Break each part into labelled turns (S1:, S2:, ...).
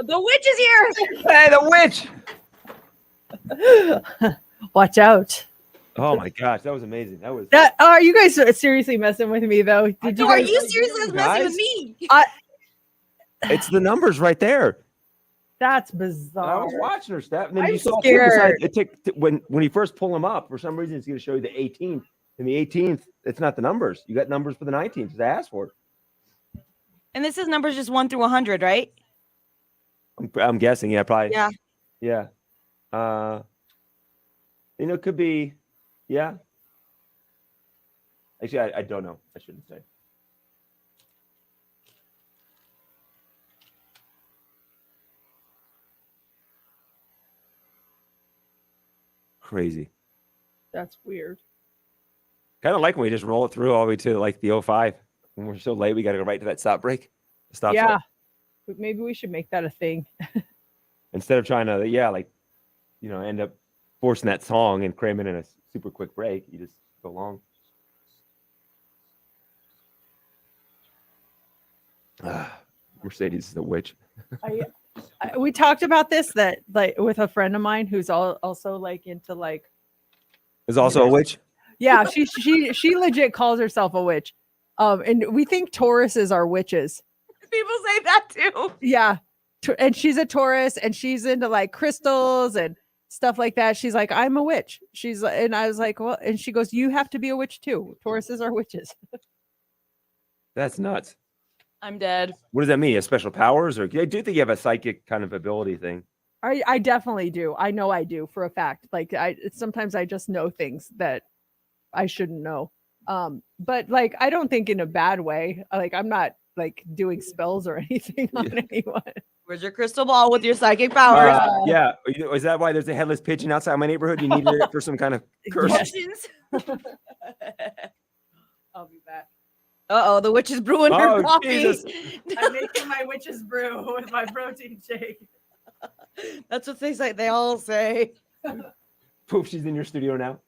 S1: The witch is here.
S2: Hey, the witch!
S3: Watch out.
S2: Oh my gosh, that was amazing. That was
S3: That are you guys seriously messing with me though? Did you
S1: No, are
S3: guys,
S1: you seriously messing with
S2: guys?
S1: me?
S2: it's the numbers right there.
S3: That's
S2: I
S3: bizarre.
S2: was watching her step, and then
S3: I'm
S2: you saw
S3: scared.
S2: it took when you first pull them up. For some reason, it's going to show you the 18th, and the 18th. It's not the numbers. You got numbers for the 19th because I asked for it.
S1: And this is numbers just 1 through 100, right?
S2: I'm guessing, yeah, probably.
S1: Yeah.
S2: Yeah. It could be, yeah. Actually, I don't know. I shouldn't say. Crazy.
S3: That's weird.
S2: Kind of like when we just roll it through all the way to like the 05. When we're so late, we got to go right to that stop break. Stop.
S3: Yeah.
S2: Start.
S3: But maybe we should make that a thing.
S2: Instead of trying to, end up forcing that song and cramming in a super quick break, you just go long. Mercedes is the witch.
S3: We talked about this with a friend of mine who's also like into like.
S2: Is also a witch.
S3: Yeah, she legit calls herself a witch. And we think Tauruses are witches.
S1: People say that too.
S3: Yeah. And she's a Taurus and she's into like crystals and stuff like that. She's like, I'm a witch. And I was like, well, and she goes, you have to be a witch too. Tauruses are witches.
S2: That's nuts.
S1: I'm dead.
S2: What does that mean? Special powers? Or I do think you have a psychic kind of ability thing.
S3: I definitely do. I know I do for a fact. Like sometimes I just know things that I shouldn't know. But like, I don't think in a bad way. Like, I'm not like doing spells or anything on anyone.
S1: Where's your crystal ball with your psychic powers?
S2: Yeah. Is that why there's a headless pigeon outside my neighborhood? You need it for some kind of curse?
S1: Questions?
S3: I'll be back.
S1: Uh-oh, the witch is brewing her coffee.
S2: Jesus.
S3: I'm making my witch's brew with my protein shake.
S1: That's what they say. They all say.
S2: Poof, she's in your studio now.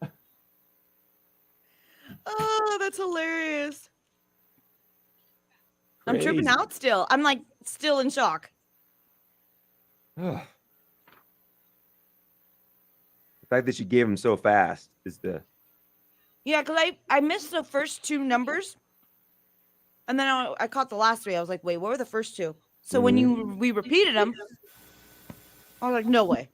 S1: Oh, that's hilarious. I'm tripping
S2: Crazy.
S1: out still. I'm like still in shock.
S2: The fact that she gave him so fast is the.
S1: Yeah, because I missed the first two numbers. And then I caught the last three. I was like, wait, what were the first two? So when we repeated them, I was like, no way.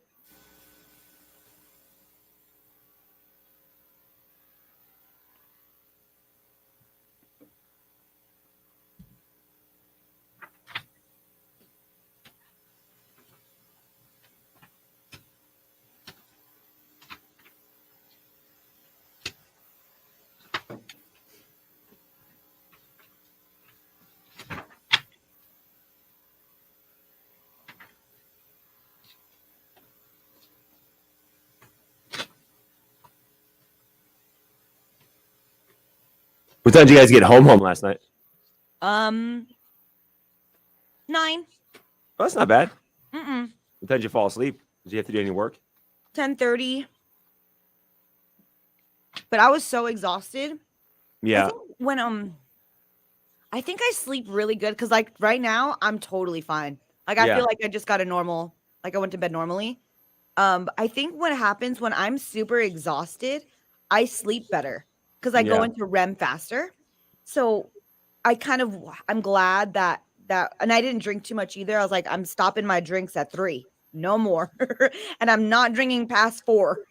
S2: What time did you guys get home last night?
S1: 9.
S2: Oh, that's not bad.
S1: Mm-mm.
S2: What time did you fall asleep? Did you have to do any work?
S1: 10:30. But I was so exhausted.
S2: Yeah.
S1: I think I sleep really good because like right now I'm totally fine. Like I feel like I just got I went to bed normally. I think what happens when I'm super exhausted, I sleep better because I go into REM faster. So I'm glad that and I didn't drink too much either. I was like, I'm stopping my drinks at 3. No more. And I'm not drinking past 4.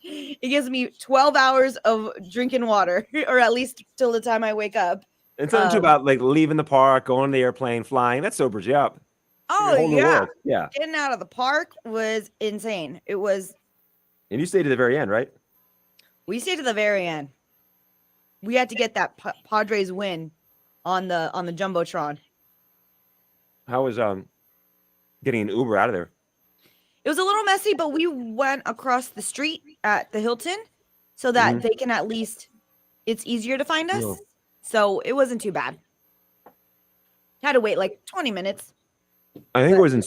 S1: It gives me 12 hours of drinking water, or at least till the time I wake up.
S2: And something too about like leaving the park, going on the airplane, flying. That sobers you up.
S1: Oh,
S2: You're a whole new
S1: yeah.
S2: world. Yeah.
S1: Getting out of the park was insane. It was.
S2: And you stayed to the very end, right?
S1: We stayed to the very end. We had to get that Padres win on the Jumbotron.
S2: How was getting an Uber out of there?
S1: It was a little messy, but we went across the street at the Hilton so that they can at least, it's easier to find us.
S2: Yeah.
S1: So it wasn't too bad. Had to wait like 20 minutes.
S2: I think it was in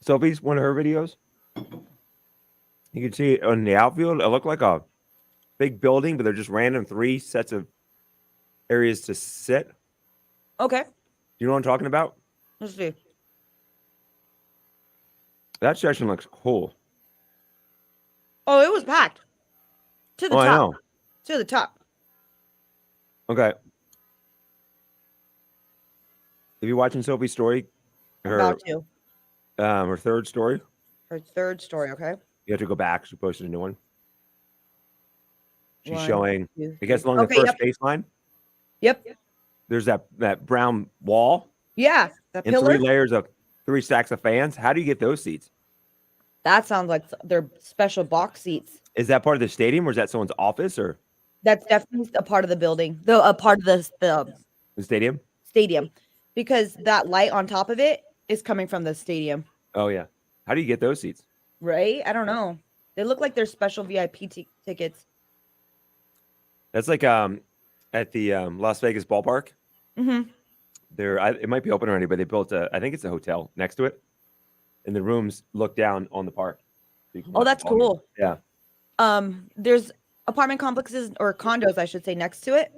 S2: Sophie's, one of her videos. You can see it on the outfield. It looked like a big building, but they're just random 3 sets of areas to sit.
S1: Okay.
S2: You know what I'm talking about?
S1: Let's see.
S2: That section looks cool.
S1: Oh, it was packed to the
S2: Oh, I
S1: top.
S2: know.
S1: To the top.
S2: Okay. Have you watching Sophie's story?
S1: About to.
S2: Her third story.
S1: Her third story. Okay.
S2: You have to go back. She posted a new one. She's
S1: One,
S2: showing,
S1: two,
S2: I guess,
S1: three.
S2: along
S1: Okay,
S2: the first
S1: yep.
S2: baseline.
S1: Yep.
S2: There's that brown wall
S1: Yeah. That
S2: and
S1: pillar.
S2: 3 stacks of fans. How do you get those seats?
S1: That sounds like they're special box seats.
S2: Is that part of the stadium or is that someone's office or
S1: That's definitely a part of the building, though a part of the
S2: the stadium?
S1: stadium, because that light on top of it is coming from the stadium,
S2: Oh yeah. How do you get those seats?
S1: right? I don't know. They look like they're special VIP tickets.
S2: That's like at the Las Vegas ballpark.
S1: Mm-hmm.
S2: It might be open already, but they built I think it's a hotel next to it, and the rooms look down on the park. So you can
S1: Oh,
S2: watch
S1: that's
S2: the ball game.
S1: cool.
S2: Yeah.
S1: There's apartment complexes or condos, I should say, next to it,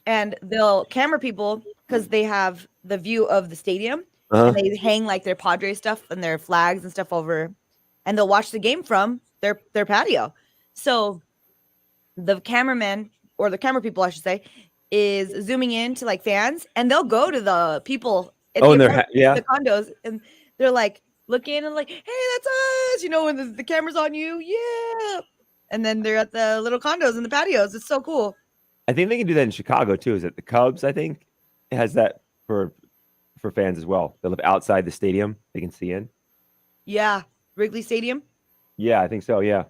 S1: and they'll camera people because they have the view of the stadium,
S2: Uh-huh.
S1: and they hang like their Padre stuff and their flags and stuff over, and they'll watch the game from their patio. So the cameraman or the camera people, I should say, is zooming in to like fans, and they'll go to the people in
S2: Oh, and they're
S1: the condos, and they're like looking and like, hey, that's us, when the camera's on you, yeah. And then they're at the little condos and the patios. It's so cool.
S2: I think they can do that in Chicago too. Is it the Cubs? I think it has that for fans as well. They live outside the stadium. They can see in.
S1: Yeah, Wrigley Stadium.
S2: Yeah, I think so. Yeah.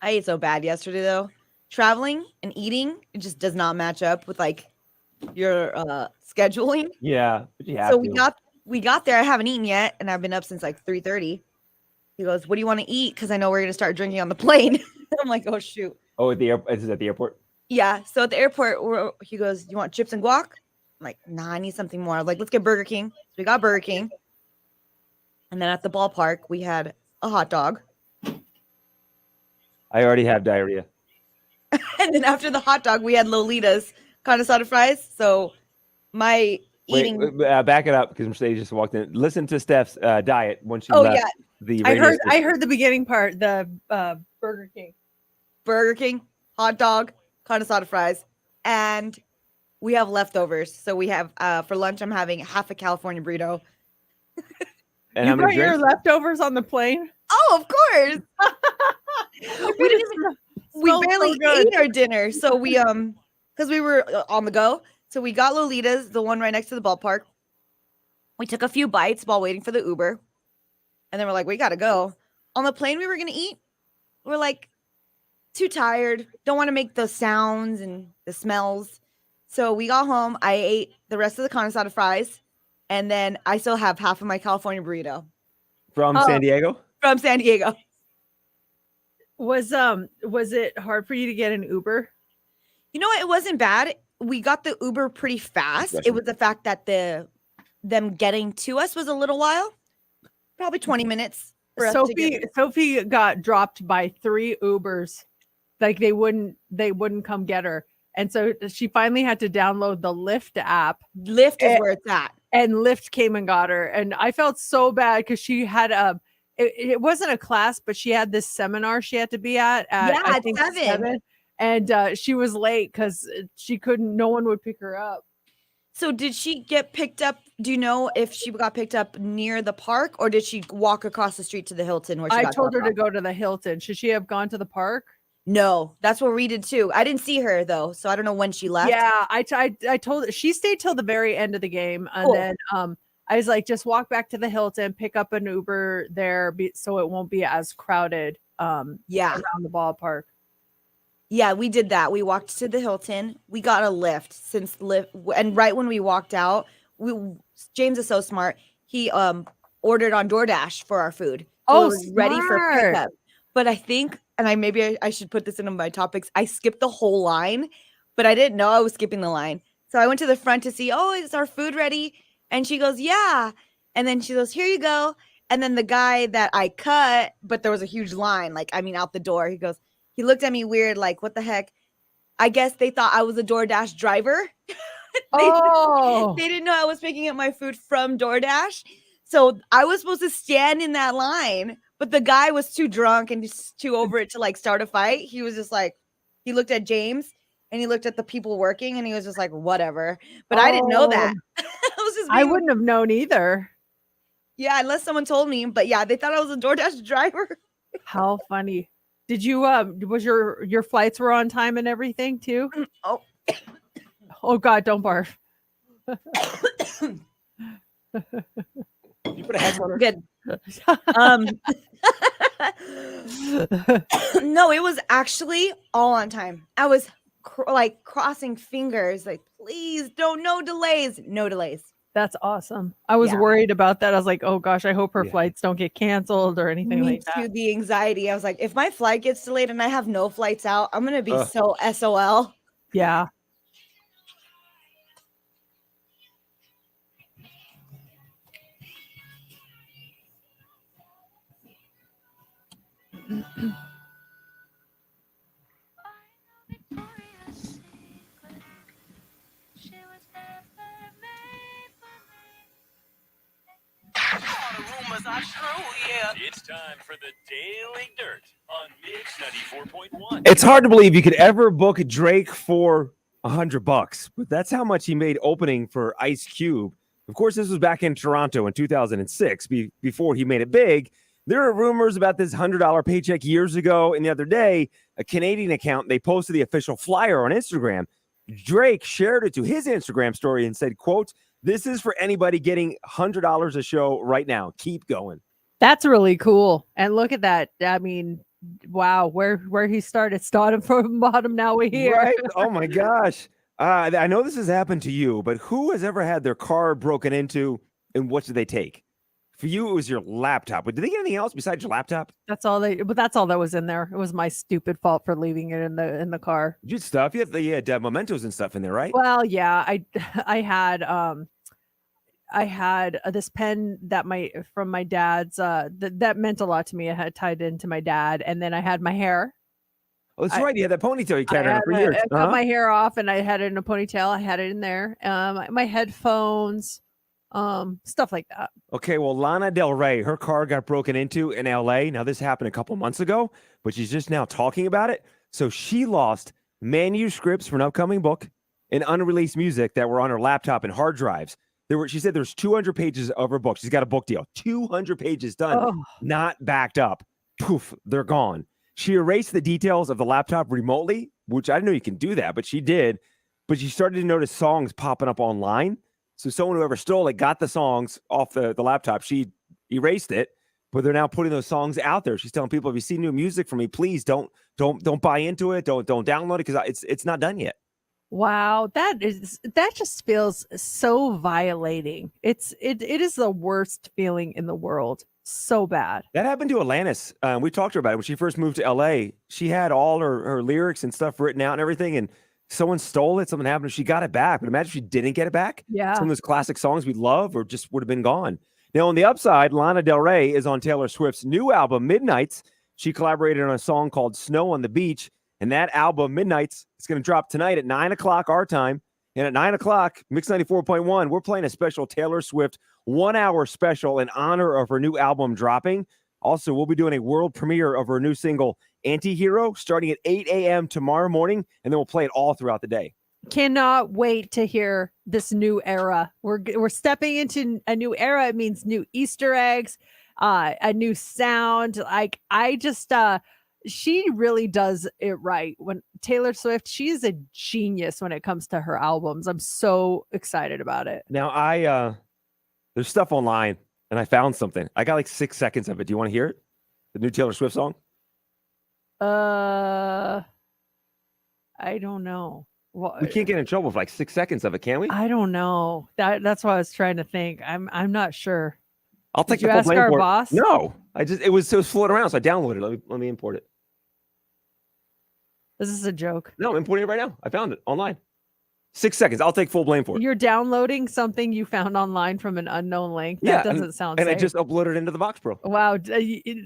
S1: I ate so bad yesterday though. Traveling and eating, it just does not match up with like your scheduling.
S2: Yeah, but you have
S1: So
S2: to.
S1: we got there. I haven't eaten yet, and I've been up since like 3:30. He goes, "What do you want to eat?" Because I know we're gonna start drinking on the plane. I'm like, "Oh shoot."
S2: Oh, at the airport. Is it at the airport?
S1: Yeah. So at the airport, he goes, "You want chips and guac?" I'm like, "Nah, I need something more." I was like, "Let's get Burger King." So we got Burger King, and then at the ballpark we had a hot dog.
S2: I already have diarrhea.
S1: And then after the hot dog, we had Lolita's connoisseur fries. So my eating.
S2: Wait, back it up because Mercedes just walked in. Listen to Steph's diet when she
S1: Oh
S2: left
S1: yeah,
S2: the
S3: I
S2: radio
S3: heard
S2: station.
S3: I heard the beginning part, the Burger King.
S1: Burger King, hot dog, connoisseur fries, and we have leftovers. So we have for lunch, I'm having half a California burrito.
S2: And
S3: You
S2: how many
S3: brought your
S2: drinks?
S3: leftovers on the plane?
S1: Oh, of course. We didn't even, we
S3: Smells so
S1: barely
S3: good.
S1: ate our dinner. So we because we were on the go. So we got Lolita's, the one right next to the ballpark. We took a few bites while waiting for the Uber. And then we're like, we gotta go. On the plane we were gonna eat, we're like too tired, don't want to make the sounds and the smells. So we got home. I ate the rest of the connoisseur fries, and then I still have half of my California burrito
S2: From San Diego?
S1: from San Diego.
S3: Was it hard for you to get an Uber?
S1: You know what? It wasn't bad. We got the Uber pretty fast. It was the fact that them getting to us was a little while, probably 20 minutes. For us to get
S3: Sophie got dropped by 3 Ubers. Like they wouldn't come get her. And so she finally had to download the Lyft app.
S1: Lyft is where it's at.
S3: And Lyft came and got her. And I felt so bad because she had it wasn't a class, but she had this seminar she had to be at I think 7. And she was late because no one would pick her up.
S1: So did she get picked up? Do you know if she got picked up near the park, or did she walk across the street to the Hilton? Where she
S3: I
S1: got
S3: told her
S1: dropped
S3: to
S1: off?
S3: go to the Hilton. Should she have gone to the park?
S1: No, that's what we did too. I didn't see her though, so I don't know when she left.
S3: Yeah, I told her she stayed till the very end of the game, and
S1: Cool.
S3: then I was like, just walk back to the Hilton, pick up an Uber there, so it won't be as crowded.
S1: Yeah.
S3: Around the ballpark.
S1: Yeah, we did that. We walked to the Hilton. We got a Lyft and right when we walked out, James is so smart. He ordered on DoorDash for our food. So it was ready for
S3: smart.
S1: pickup. But I think, and I should put this into my topics. I skipped the whole line, but I didn't know I was skipping the line. So I went to the front to see, oh, is our food ready? And she goes, yeah. And then she goes, "Here you go." And then the guy that I cut, but there was a huge line, like, I mean, out the door. He looked at me weird, like, what the heck? I guess they thought I was a DoorDash driver.
S3: Oh,
S1: They didn't know I was picking up my food from DoorDash. So I was supposed to stand in that line, but the guy was too drunk and just too over it to like start a fight. He was just like, he looked at James and he looked at the people working and he was just like, whatever. But I didn't know that.
S3: I wouldn't have known either.
S1: Yeah, unless someone told me. But yeah, they thought I was a DoorDash driver.
S3: How funny. Did you was your flights were on time and everything too?
S1: Oh.
S3: Oh God, don't barf.
S2: You put a headset on her?
S1: Good. No, it was actually all on time. I was like crossing fingers, like, please don't, no delays.
S3: That's awesome. I was worried about that. I was like, oh gosh, I hope her flights don't get canceled or anything
S1: Me
S3: like
S1: too,
S3: that.
S1: the anxiety. I was like, if my flight gets delayed and I have no flights out, I'm gonna be so SOL.
S3: Yeah.
S4: It's time for the Daily Dirt on Mix 94.1.
S2: It's hard to believe you could ever book Drake for $100, but that's how much he made opening for Ice Cube. Of course, this was back in Toronto in 2006, before he made it big. There are rumors about this $100 paycheck years ago, and the other day, a Canadian account, they posted the official flyer on Instagram. Drake shared it to his Instagram story and said, quote, "This is for anybody getting $100 a show right now. Keep going."
S3: That's really cool. And look at that. I mean, wow, where he started from bottom, now we're here.
S2: Right? Oh my gosh. I know this has happened to you, but who has ever had their car broken into and what did they take? For you, it was your laptop. But did they get anything else besides your laptop?
S3: That's all that was in there. It was my stupid fault for leaving it in the car.
S2: Good stuff. You had mementos and stuff in there, right?
S3: Well, yeah, I had this pen that from my dad's that meant a lot to me. I had tied into my dad, and then I had my hair.
S2: Oh, that's right. You had that ponytail you carried on for years.
S3: I cut my hair off and I had it in a ponytail. I had it in there. My headphones, stuff like that.
S2: Okay, well, Lana Del Rey, her car got broken into in LA. Now, this happened a couple months ago, but she's just now talking about it. So she lost manuscripts for an upcoming book and unreleased music that were on her laptop and hard drives. She said there's 200 pages of her book. She's got a book deal. 200 pages done, not backed up. Poof, they're gone. She erased the details of the laptop remotely, which I didn't know you can do that, but she did. But she started to notice songs popping up online. So someone who ever stole it got the songs off the laptop. She erased it, but they're now putting those songs out there. She's telling people, if you see new music from me, please don't buy into it. Don't download it because it's not done yet.
S3: Wow, that just feels so violating. It is the worst feeling in the world. So bad.
S2: That happened to Alanis. We talked to her about it when she first moved to LA. She had all her lyrics and stuff written out and everything, and someone stole it. Something happened. She got it back, but imagine if she didn't get it back.
S3: Yeah,
S2: some of those classic songs we love, or just would have been gone. Now, on the upside, Lana Del Rey is on Taylor Swift's new album, Midnights. She collaborated on a song called "Snow on the Beach." And that album, Midnights, is going to drop tonight at 9 o'clock our time. And at 9 o'clock, Mix 94.1, we're playing a special Taylor Swift 1-hour special in honor of her new album dropping. Also, we'll be doing a world premiere of her new single, Antihero, starting at 8 a.m. tomorrow morning. And then we'll play it all throughout the day.
S3: Cannot wait to hear this new era. We're stepping into a new era. It means new Easter eggs, a new sound. Like, I just... she really does it right. When Taylor Swift, she's a genius when it comes to her albums. I'm so excited about it.
S2: Now, there's stuff online, and I found something. I got like 6 seconds of it. Do you want to hear it? The new Taylor Swift song?
S3: I don't know. Well,
S2: we can't get in trouble for like 6 seconds of it, can we?
S3: I don't know. That's what I was trying to think. I'm not sure.
S2: I'll take
S3: Did
S2: the
S3: you
S2: full
S3: ask
S2: blame
S3: our
S2: for it.
S3: boss?
S2: No, it was floating around, so I downloaded it. Let me import it.
S3: This is a joke.
S2: No, I'm importing it right now. I found it online. 6 seconds. I'll take full blame for it.
S3: You're downloading something you found online from an unknown link. That doesn't sound
S2: and
S3: safe.
S2: I just uploaded it into the Vox Pro.
S3: Wow.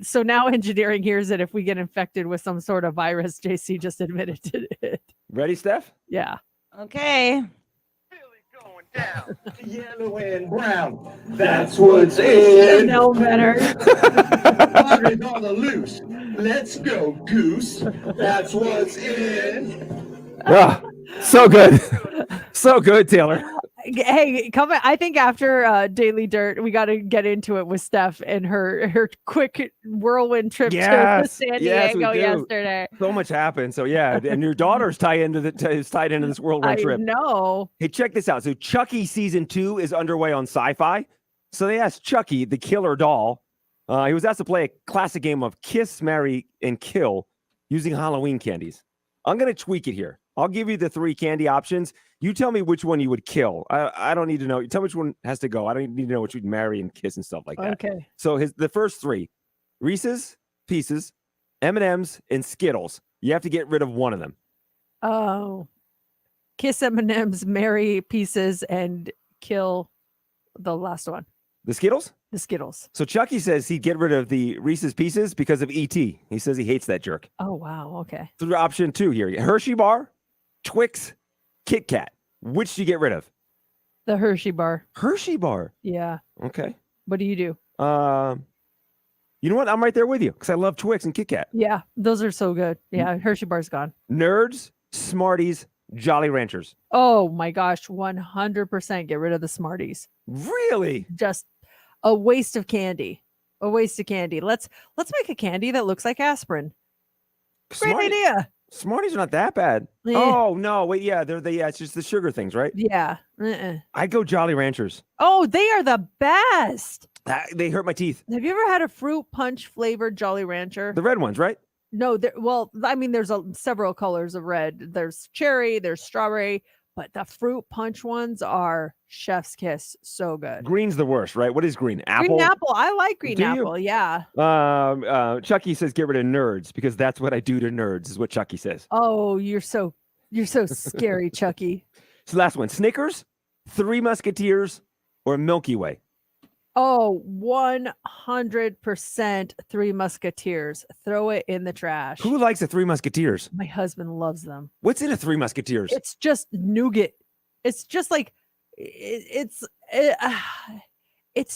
S3: So now engineering hears that if we get infected with some sort of virus, JC just admitted to it.
S2: Ready, Steph?
S3: Yeah.
S1: Okay.
S5: Yellow and brown, that's what's in.
S3: No better.
S5: Padres on the loose. Let's go, goose. That's what's in.
S2: Ah, so good. So good, Taylor.
S3: Hey, I think after Daily Dirt, we got to get into it with Steph and her quick whirlwind trip to
S2: Yes,
S3: San
S2: yes, we
S3: Diego
S2: do.
S3: yesterday.
S2: So much happened. So yeah, and your daughter's tied into this whirlwind
S3: I
S2: trip.
S3: know.
S2: Hey, check this out. So Chucky season 2 is underway on Sci-Fi. So they asked Chucky, the killer doll. He was asked to play a classic game of Kiss, Marry, and Kill using Halloween candies. I'm going to tweak it here. I'll give you the 3 candy options. You tell me which one you would kill. I don't need to know. You tell me which one has to go. I don't need to know which you'd marry and kiss and stuff like that.
S3: Okay.
S2: So the first 3, Reese's Pieces, M&M's, and Skittles. You have to get rid of one of them.
S3: Oh, kiss M&M's, marry Pieces, and kill the last one,
S2: The Skittles?
S3: the Skittles.
S2: So Chucky says he'd get rid of the Reese's Pieces because of E.T. He says he hates that jerk.
S3: Oh, wow. Okay.
S2: Through option 2 here. Hershey bar, Twix, Kit Kat. Which do you get rid of?
S3: The Hershey bar.
S2: Hershey bar.
S3: Yeah.
S2: Okay.
S3: What do you do?
S2: You know what? I'm right there with you because I love Twix and Kit Kat.
S3: Yeah. Those are so good. Yeah. Hershey bar's gone.
S2: Nerds, Smarties, Jolly Ranchers.
S3: Oh my gosh. 100% get rid of the Smarties.
S2: Really?
S3: Just a waste of candy. A waste of candy. Let's make a candy that looks like aspirin. Great idea.
S2: Smarties are not that bad.
S3: Eh.
S2: Oh no, wait, yeah, it's just the sugar things, right?
S3: Yeah. Uh-uh.
S2: I'd go Jolly Ranchers.
S3: Oh, they are the best.
S2: They hurt my teeth.
S3: Have you ever had a fruit punch flavored Jolly Rancher?
S2: The red ones, right?
S3: No, well, I mean, there's several colors of red. There's cherry, there's strawberry, but the fruit punch ones are chef's kiss. So good.
S2: Green's the worst, right? What is green? Apple.
S3: Green apple. I like green
S2: Do you?
S3: apple. Yeah.
S2: Chucky says get rid of nerds because that's what I do to nerds. Is what Chucky says.
S3: Oh, you're so scary, Chucky.
S2: So last one: Snickers, Three Musketeers, or Milky Way.
S3: Oh, 100% Three Musketeers. Throw it in the trash.
S2: Who likes the Three Musketeers?
S3: My husband loves them.
S2: What's in a Three Musketeers?
S3: It's just nougat. It's just like it's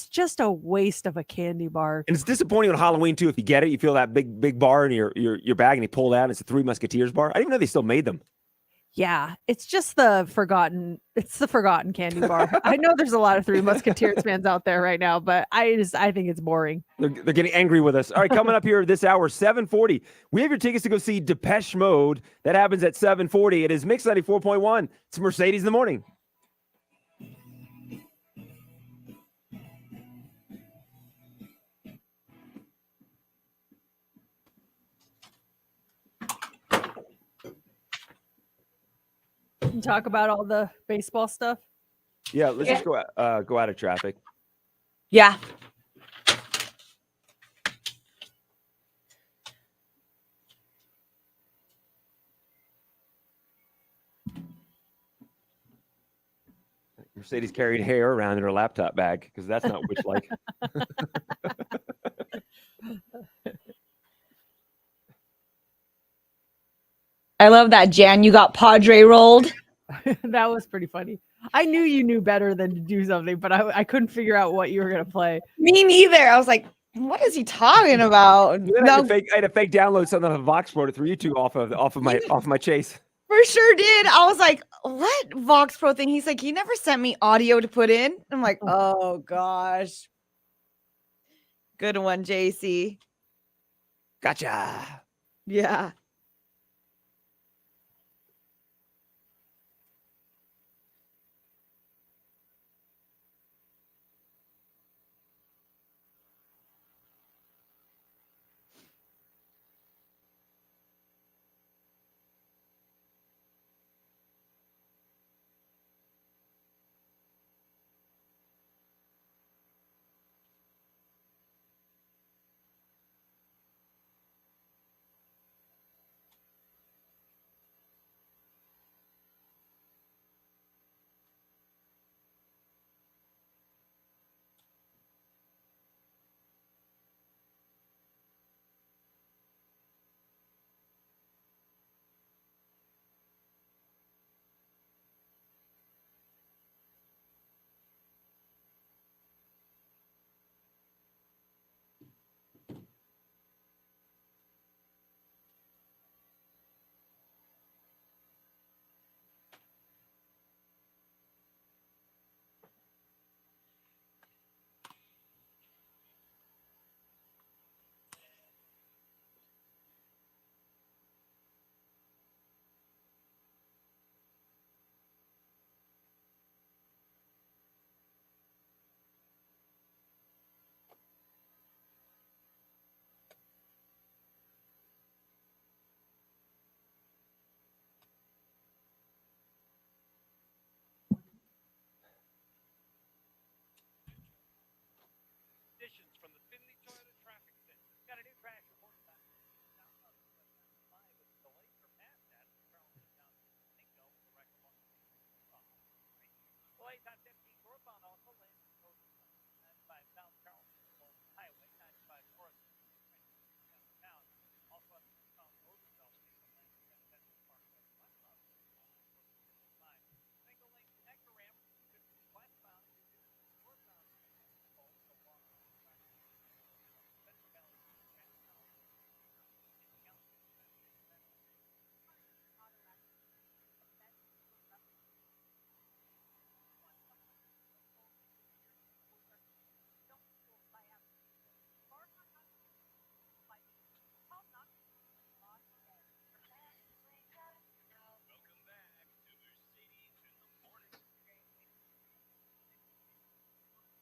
S3: just a waste of a candy bar.
S2: And it's disappointing on Halloween too. If you get it, you feel that big bar in your bag, and you pull it out, and it's a Three Musketeers bar. I didn't even know they still made them.
S3: Yeah, it's just the forgotten candy bar. I know there's a lot of Three Musketeers fans out there right now, but I think it's boring.
S2: They're getting angry with us. All right, coming up here this hour, 7:40. We have your tickets to go see Depeche Mode. That happens at 7:40. It is Mix 94.1. It's Mercedes in the Morning.
S3: Talk about all the baseball stuff.
S2: Yeah, let's just go out of traffic.
S1: Yeah.
S2: Mercedes carried hair around in her laptop bag because that's not witch-like.
S1: I love that, Jan. You got Padre rolled.
S3: That was pretty funny. I knew you knew better than to do something, but I couldn't figure out what you were gonna play.
S1: Me neither. I was like, what is he talking about?
S2: I had to fake download something off of Vox Pro to throw you two off of my chase.
S1: For sure did. I was like, what Vox Pro thing? He's like, he never sent me audio to put in. I'm like, oh gosh. Good one, JC.
S2: Gotcha.
S1: Yeah.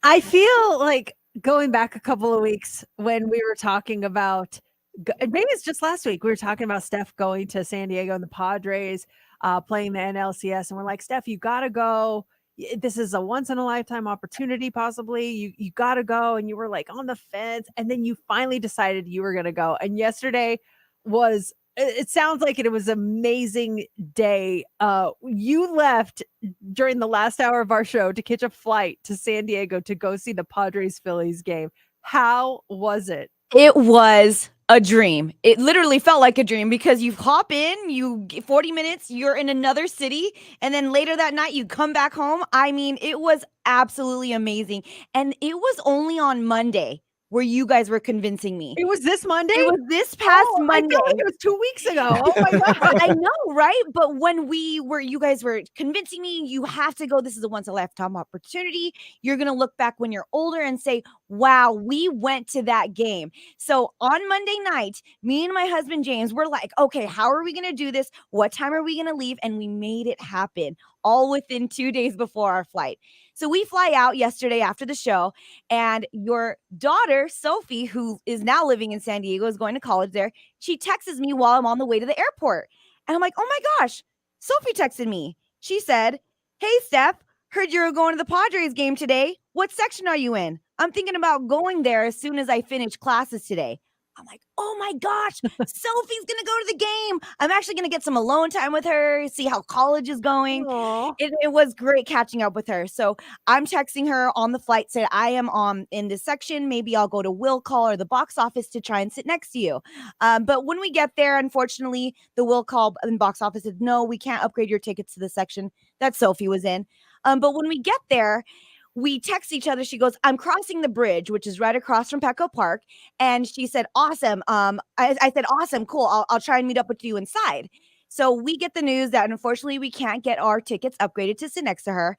S3: I feel like going back a couple of weeks when we were talking about maybe it's just last week we were talking about Steph going to San Diego and the Padres playing the NLCS, and we're like, Steph, you gotta go. This is a once in a lifetime opportunity, possibly. You gotta go, and you were like on the fence, and then you finally decided you were gonna go. And yesterday was. It sounds like it was an amazing day. You left during the last hour of our show to catch a flight to San Diego to go see the Padres Phillies game. How was it?
S1: It was a dream. It literally felt like a dream because you hop in, 40 minutes, you're in another city, and then later that night you come back home. I mean, it was absolutely amazing. And it was only on Monday where you guys were convincing me.
S3: It was this Monday?
S1: It was this past Monday.
S3: I feel like it was 2 weeks ago. Oh my God.
S1: I know, right? But when you guys were convincing me, you have to go. This is a once in a lifetime opportunity. You're going to look back when you're older and say, wow, we went to that game. So on Monday night, me and my husband, James, we're like, okay, how are we going to do this? What time are we going to leave? And we made it happen all within 2 days before our flight. So we fly out yesterday after the show, and your daughter, Sophie, who is now living in San Diego, is going to college there. She texts me while I'm on the way to the airport. And I'm like, oh my gosh, Sophie texted me. She said, hey, Steph, heard you were going to the Padres game today. What section are you in? I'm thinking about going there as soon as I finish classes today. I'm like, oh my gosh, Sophie's going to go to the game. I'm actually going to get some alone time with her, see how college is going. It was great catching up with her. So I'm texting her on the flight, said, I am in this section. Maybe I'll go to Will Call or the box office to try and sit next to you. But when we get there, unfortunately, the Will Call and box office said, no, we can't upgrade your tickets to the section that Sophie was in. But when we get there, we text each other. She goes, I'm crossing the bridge, which is right across from Petco Park. And she said, awesome. I said, awesome, cool. I'll try and meet up with you inside. So we get the news that unfortunately we can't get our tickets upgraded to sit next to her.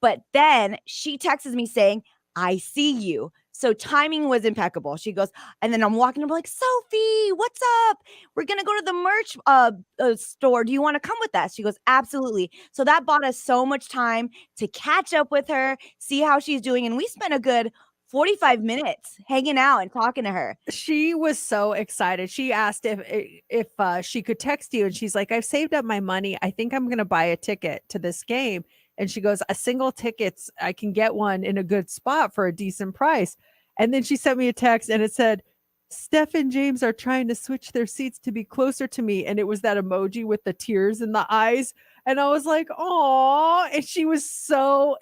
S1: But then she texts me saying, I see you. So timing was impeccable. She goes, and then I'm walking up like, Sophie, what's up? We're going to go to the merch store. Do you want to come with us? She goes, absolutely. So that bought us so much time to catch up with her, see how she's doing. And we spent a good 45 minutes hanging out and talking to her.
S3: She was so excited. She asked if she could text you, and she's like, I've saved up my money. I think I'm going to buy a ticket to this game. And she goes, a single tickets, I can get one in a good spot for a decent price. And then she sent me a text and it said, Steph and James are trying to switch their seats to be closer to me. And it was that emoji with the tears in the eyes. And I was like, oh, and she was so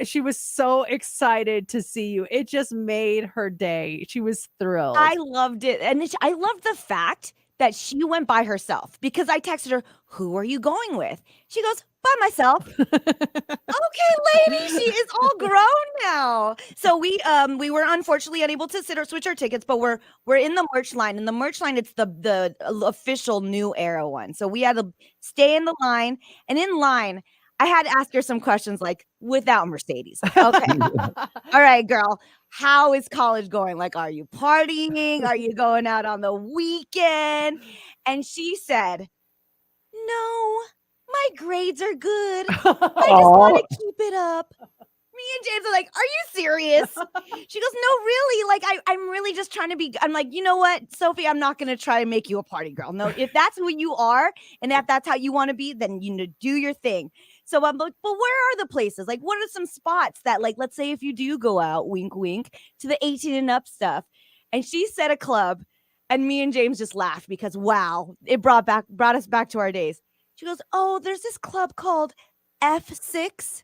S3: excited to see you. It just made her day. She was thrilled.
S1: I loved it. And I loved the fact that she went by herself because I texted her, who are you going with? She goes, by myself. Okay, lady, she is all grown now. So we were unfortunately unable to switch our tickets, but we're in the merch line. In the merch line, it's the official New Era one. So we had to stay in the line, and in line, I had to ask her some questions like without Mercedes. Okay. All right, girl. How is college going? Like, are you partying? Are you going out on the weekend? And she said, no, my grades are good. I just want to keep it up. Me and James are like, are you serious? She goes, no, really? Like, I'm really just trying to be. I'm like, you know what, Sophie, I'm not going to try and make you a party girl. No, if that's who you are and if that's how you want to be, then you know, do your thing. So I'm like, but where are the places? Like, what are some spots that, like, let's say if you do go out, wink, wink, to the 18 and up stuff. And she said a club, and me and James just laughed because, wow, it brought us back to our days. She goes, oh, there's this club called F6.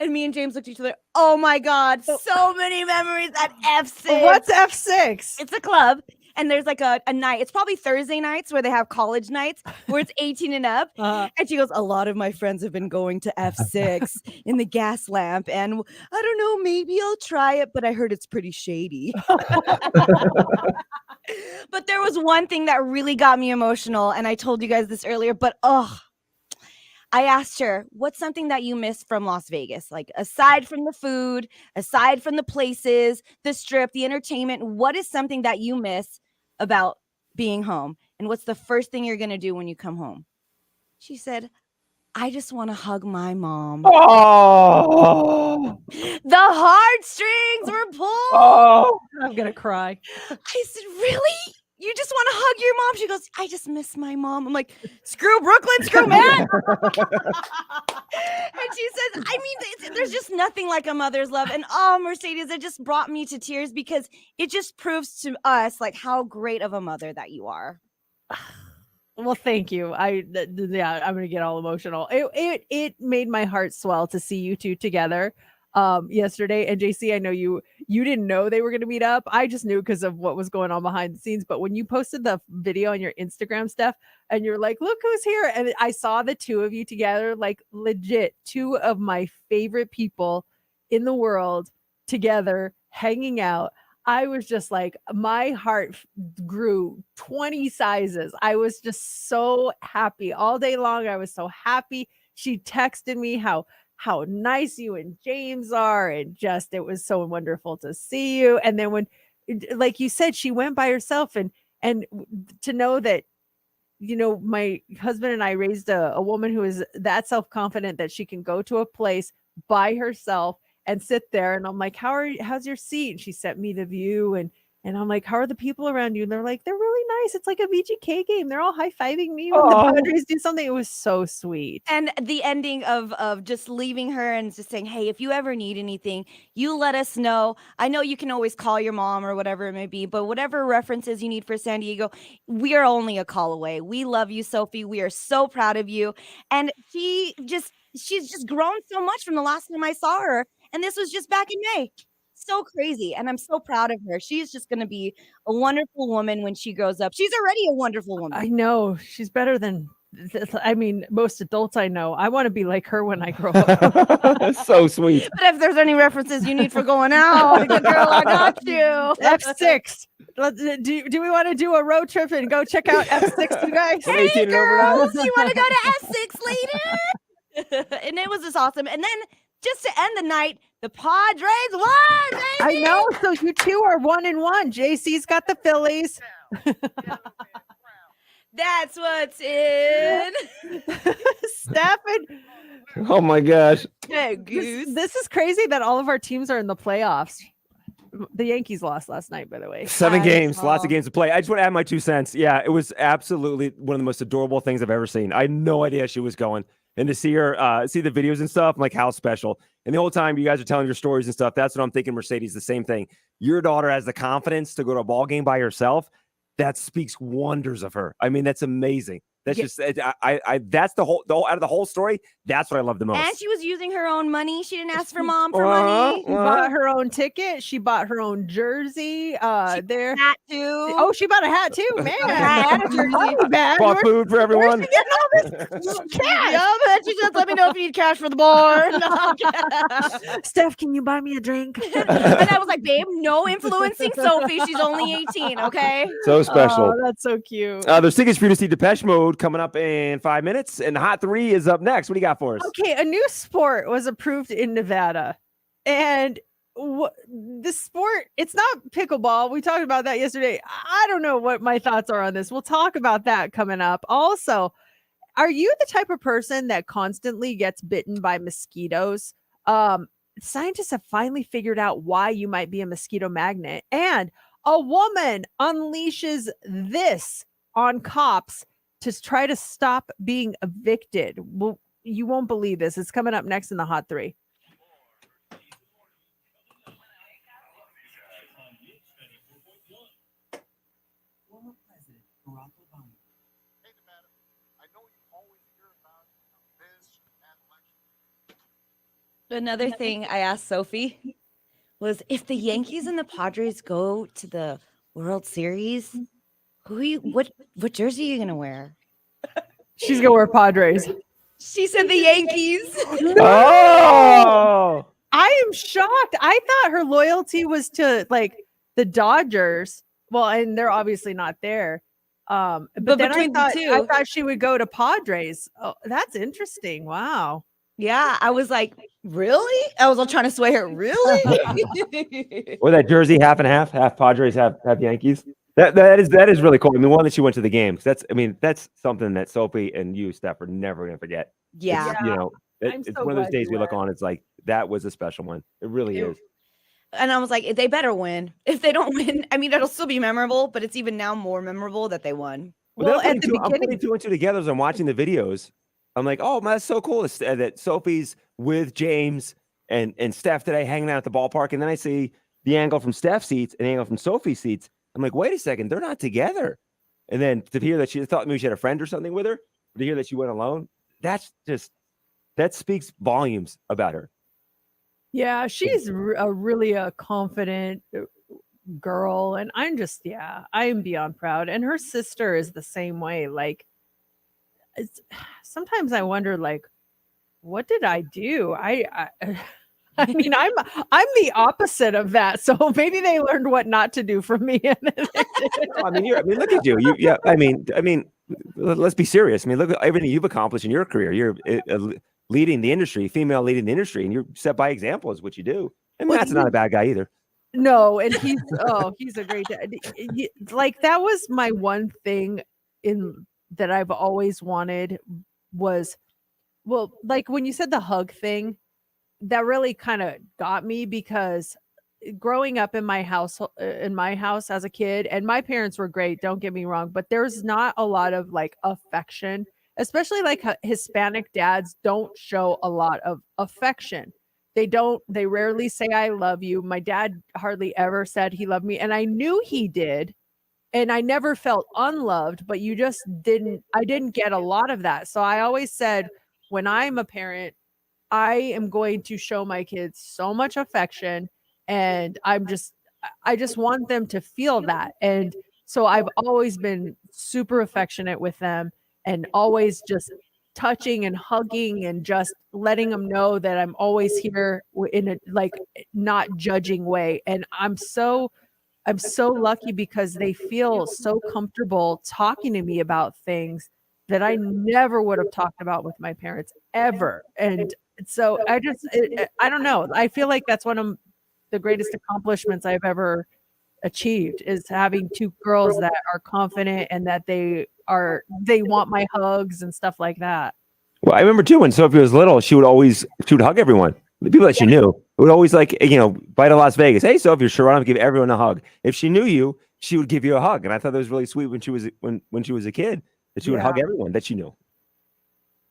S1: And me and James looked at each other. Oh my God, so many memories at F6.
S3: What's F6?
S1: It's a club. And there's like a night. It's probably Thursday nights where they have college nights where it's 18 and up. And she goes, a lot of my friends have been going to F6 in the gas lamp. And I don't know, maybe I'll try it, but I heard it's pretty shady. But there was one thing that really got me emotional. And I told you guys this earlier, but I asked her, what's something that you miss from Las Vegas? Like, aside from the food, aside from the places, the strip, the entertainment, what is something that you miss about being home? And what's the first thing you're going to do when you come home? She said, I just want to hug my mom.
S2: Oh,
S1: The heartstrings were pulled.
S2: oh.
S3: I'm going to cry.
S1: I said, really? You just want to hug your mom? She goes, I just miss my mom. I'm like, screw Brooklyn, screw Matt. And she says, I mean, there's just nothing like a mother's love. And Mercedes, it just brought me to tears because it just proves to us like how great of a mother that you are.
S3: Well, thank you. I'm gonna get all emotional. It made my heart swell to see you two together yesterday. And JC, I know you didn't know they were gonna meet up. I just knew because of what was going on behind the scenes. But when you posted the video on your Instagram stuff and you're like, look who's here, and I saw the two of you together, like legit two of my favorite people in the world together hanging out. I was just like, my heart grew 20 sizes. I was just so happy all day long. I was so happy. She texted me how nice you and James are, and just it was so wonderful to see you. And then when, like you said, she went by herself, and to know that, you know, my husband and I raised a woman who is that self-confident that she can go to a place by herself and sit there. And I'm like, how's your seat? And she sent me the view, and I'm like, how are the people around you? And they're like, they're really nice. It's like a VGK game. They're all high-fiving me when the Padres do something. It was so sweet.
S1: And the ending of just leaving her and just saying, hey, if you ever need anything, you let us know. I know you can always call your mom or whatever it may be, but whatever references you need for San Diego, we are only a call away. We love you, Sophie. We are so proud of you. And she's just grown so much from the last time I saw her. And this was just back in May. So crazy. And I'm so proud of her. She's just going to be a wonderful woman when she grows up. She's already a wonderful woman.
S3: I know. She's better than, I mean, most adults I know. I want to be like her when I grow up.
S2: So sweet.
S1: But if there's any references you need for going out, good girl, I got you.
S3: F6. Do we want to do a road trip and go check out F6, you guys?
S2: Hey, 18 and over now.
S1: Girls, you want to go to F6 later? And it was just awesome. And then just to end the night, the Padres won, baby!
S3: I know. So you two are 1-1. JC's got the Phillies.
S1: That's what's in.
S3: Steph and
S2: Oh my gosh.
S1: Hey, Goose.
S3: this is crazy that all of our teams are in the playoffs. The Yankees lost last night, by the way.
S2: 7 games, lots
S1: saw.
S2: of games to play. I just want to add my 2 cents. Yeah, it was absolutely one of the most adorable things I've ever seen. I had no idea she was going. And to see her, see the videos and stuff, I'm like, how special. And the whole time you guys are telling your stories and stuff, that's what I'm thinking, Mercedes, the same thing. Your daughter has the confidence to go to a ball game by herself. That speaks wonders of her. I mean, that's amazing. That's
S1: Yeah.
S2: just, that's the whole, out of the whole story, that's what I love the most.
S1: And she was using her own money. She didn't ask for mom for money.
S3: She bought her own ticket. She bought her own jersey. There.
S1: Hat too.
S3: Oh, she bought a hat too, man.
S1: Hat, a jersey.
S3: Not bad.
S2: Bought
S3: Where's
S2: food for
S3: she
S2: everyone.
S3: getting all this cash?
S1: Yeah, but she just let me know if you need cash for the bar. No, I'm kidding.
S3: Steph, can you buy me a drink?
S1: And I was like, babe, no influencing Sophie. She's only 18, okay?
S2: So special.
S3: Oh, that's so cute.
S2: There's tickets for you to see Depeche Mode coming up in 5 minutes, and the Hot 3 is up next. What do you got for us?
S3: Okay, a new sport was approved in Nevada, and the sport, it's not pickleball. We talked about that yesterday. I don't know what my thoughts are on this. We'll talk about that coming up. Also, are you the type of person that constantly gets bitten by mosquitoes? Scientists have finally figured out why you might be a mosquito magnet, and a woman unleashes this on cops to try to stop being evicted. Well, you won't believe this. It's coming up next in the Hot 3.
S6: Former President Barack Obama. Hey, Nevada, I know you always hear about this and election.
S1: Another thing I asked Sophie was if the Yankees and the Padres go to the World Series, what jersey are you gonna wear?
S3: She's gonna wear Padres.
S1: She said the Yankees.
S2: Oh,
S3: I am shocked. I thought her loyalty was to like the Dodgers. Well, and they're obviously not there. But then
S1: between the
S3: I
S1: two-
S3: thought she would go to Padres. Oh, that's interesting. Wow.
S1: Yeah, I was like, really? I was all trying to sway her. Really?
S2: or that jersey half and half Padres, half Yankees. That is really cool. I mean, one that she went to the game. That's something that Sophie and you, Steph, are never gonna forget.
S1: Yeah.
S2: It's, you know,
S3: I'm
S2: it's
S3: so
S2: one of those
S3: glad
S2: days
S3: you
S2: we look
S3: went.
S2: on. It's like that was a special one. It really
S1: It-
S2: is.
S1: And I was like, they better win. If they don't win, I mean, it'll still be memorable, but it's even now more memorable that they won.
S3: Well,
S2: then
S3: at the
S2: I'm putting
S3: beginning,
S2: two and two together as I'm watching the videos. I'm like, oh, man, that's so cool that Sophie's with James and Steph today hanging out at the ballpark. And then I see the angle from Steph's seats and the angle from Sophie's seats. I'm like, wait a second, they're not together. And then to hear that she thought maybe she had a friend or something with her, to hear that she went alone, that speaks volumes about her.
S3: yeah, she's really a confident girl, and I'm just I'm beyond proud. And her sister is the same way. Like, sometimes I wonder, like, what did I do? I mean, I'm the opposite of that. So maybe they learned what not to do from me.
S2: No, I mean, look at you. Yeah. I mean, let's be serious. I mean, look at everything you've accomplished in your career. You're leading the industry, female leading the industry, and you're set by example is what you do. And
S3: Well,
S2: Matt's not a bad guy either.
S3: No, and he's a great dad. Like, that was my one thing that I've always wanted was, well, like when you said the hug thing, that really kind of got me, because growing up in my house as a kid, and my parents were great, don't get me wrong, but there's not a lot of like affection, especially like Hispanic dads don't show a lot of affection. They rarely say I love you. My dad hardly ever said he loved me, and I knew he did, and I never felt unloved, but I didn't get a lot of that. So I always said, when I'm a parent, I am going to show my kids so much affection, and I just want them to feel that. And so I've always been super affectionate with them, and always just touching and hugging and just letting them know that I'm always here in a like not judging way. And I'm so lucky, because they feel so comfortable talking to me about things that I never would have talked about with my parents ever. And so I don't know. I feel like that's one of the greatest accomplishments I've ever achieved, is having two girls that are confident and that they want my hugs and stuff like that.
S2: Well, I remember too when Sophie was little, she would hug everyone. The people that she knew would always bite to Las Vegas. Hey, Sophie, you're sure I don't give everyone a hug. If she knew you, she would give you a hug. And I thought that was really sweet when she was a kid, that she would hug everyone that she knew.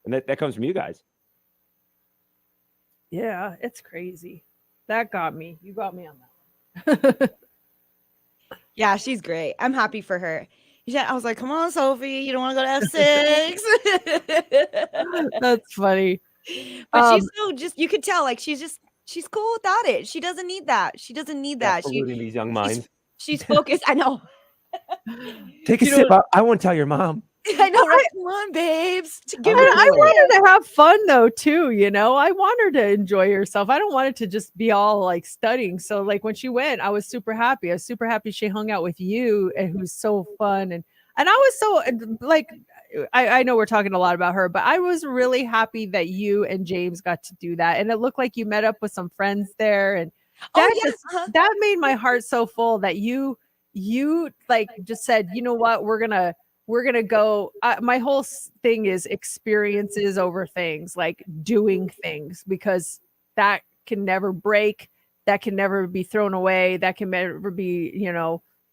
S2: And that comes from you guys.
S3: Yeah, it's crazy. That got me. You got me on that one.
S1: Yeah, she's great. I'm happy for her. Yeah, I was like, come on, Sophie, you don't want to go to F6.
S3: That's funny.
S1: But she's so you could tell, like, she's cool without it. She doesn't need that. She doesn't need that.
S2: Polluting these young minds.
S1: She's focused. I know.
S2: Take a sip. I won't tell your mom.
S1: I know, right? Come on, babes.
S3: I want her to have fun though, too. I want her to enjoy herself. I don't want it to just be all like studying. So like when she went, I was super happy. I was super happy she hung out with you, and who's so fun. And I was so like, I know we're talking a lot about her, but I was really happy that you and James got to do that. And it looked like you met up with some friends there. And that made my heart so full that you like just said, you know what, we're gonna go. My whole thing is experiences over things, like doing things, because that can never break, that can never be thrown away, that can never be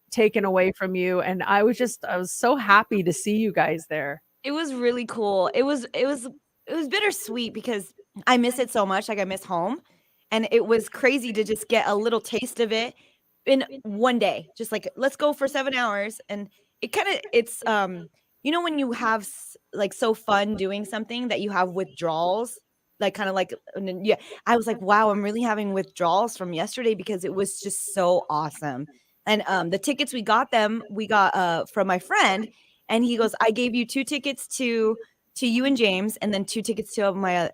S3: taken away from you. And I was so happy to see you guys there.
S1: It was really cool. It was bittersweet, because I miss it so much. Like, I miss home, and it was crazy to just get a little taste of it in one day. Just like, let's go for 7 hours. And it's when you have like so fun doing something that you have withdrawals, like kind of like, and then, yeah, I was like, wow, I'm really having withdrawals from yesterday because it was just so awesome. And the tickets we got from my friend, and he goes, I gave you 2 tickets to you and James, and then 2 tickets to my